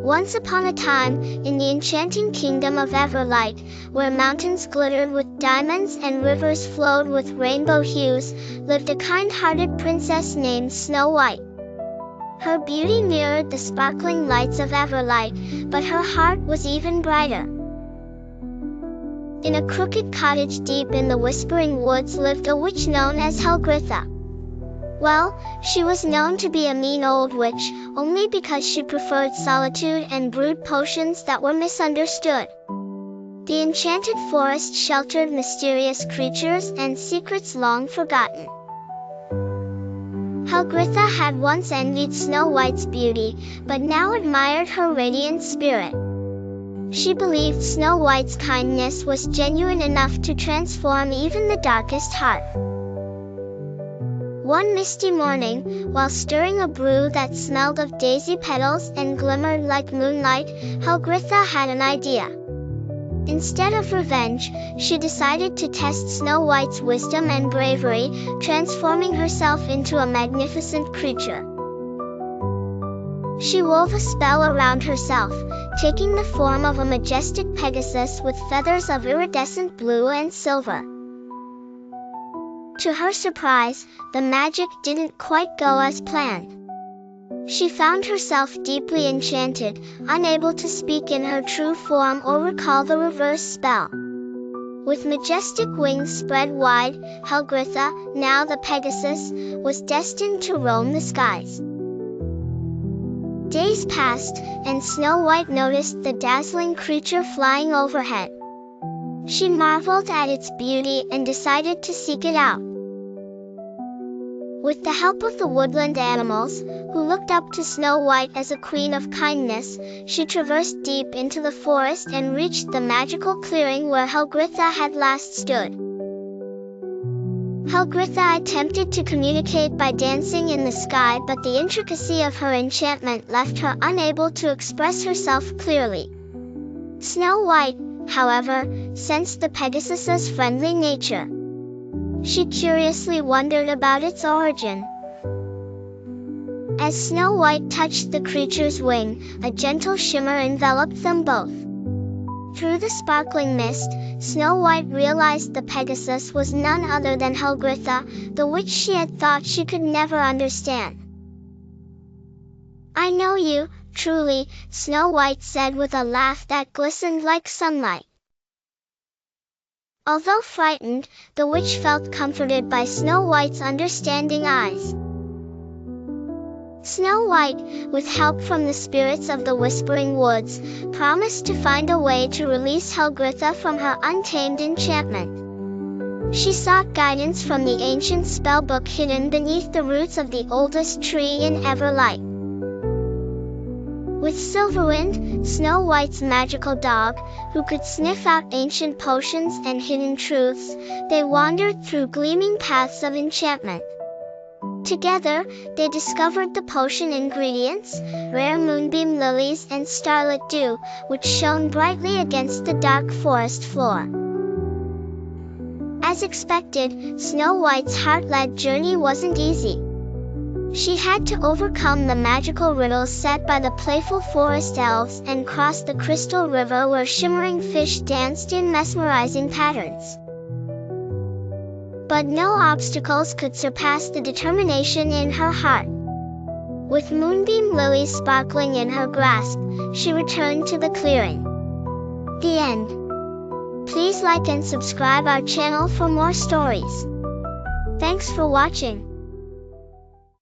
Once upon a time, in the enchanting kingdom of Everlight, where mountains glittered with diamonds and rivers flowed with rainbow hues, lived a kind-hearted princess named Snowhite. Her beauty mirrored the sparkling lights of Everlight, but her heart was even brighter. In a crooked cottage deep in the Whispering Woods lived a witch known as Helgritha. Well, she was known to be a mean old witch, only because she preferred solitude and brewed potions that were misunderstood. The enchanted forest sheltered mysterious creatures and secrets long forgotten. Helgritha had once envied Snow White's beauty, but now admired her radiant spirit. She believed Snow White's kindness was genuine enough to transform even the darkest heart. One misty morning, while stirring a brew that smelled of daisy petals and glimmered like moonlight, Helgritha had an idea. Instead of revenge, she decided to test Snow White's wisdom and bravery, transforming herself into a magnificent creature. She wove a spell around herself, taking the form of a majestic pegasus with feathers of iridescent blue and silver. To her surprise, the magic didn't quite go as planned. She found herself deeply enchanted, unable to speak in her true form or recall the reverse spell. With majestic wings spread wide, Helgritha, now the Pegasus, was destined to roam the skies. Days passed, and Snow White noticed the dazzling creature flying overhead. She marveled at its beauty and decided to seek it out. With the help of the woodland animals, who looked up to Snow White as a queen of kindness, she traversed deep into the forest and reached the magical clearing where Helgritha had last stood. Helgritha attempted to communicate by dancing in the sky, but the intricacy of her enchantment left her unable to express herself clearly. Snow White, however, sensed the Pegasus's friendly nature. She curiously wondered about its origin. As Snow White touched the creature's wing, a gentle shimmer enveloped them both. Through the sparkling mist, Snow White realized the Pegasus was none other than Helgritha, the witch she had thought she could never understand. "I know you, truly," Snow White said with a laugh that glistened like sunlight. Although frightened, the witch felt comforted by Snow White's understanding eyes. Snow White, with help from the spirits of the Whispering Woods, promised to find a way to release Helgritha from her untamed enchantment. She sought guidance from the ancient spellbook hidden beneath the roots of the oldest tree in Everlight. With Silverwind, Snow White's magical dog, who could sniff out ancient potions and hidden truths, they wandered through gleaming paths of enchantment. Together, they discovered the potion ingredients, rare moonbeam lilies and starlit dew, which shone brightly against the dark forest floor. As expected, Snow White's heart-led journey wasn't easy. She had to overcome the magical riddles set by the playful forest elves and cross the crystal river where shimmering fish danced in mesmerizing patterns. But no obstacles could surpass the determination in her heart. With moonbeam lilies sparkling in her grasp, she returned to the clearing. The end. Please like and subscribe our channel for more stories. Thanks for watching.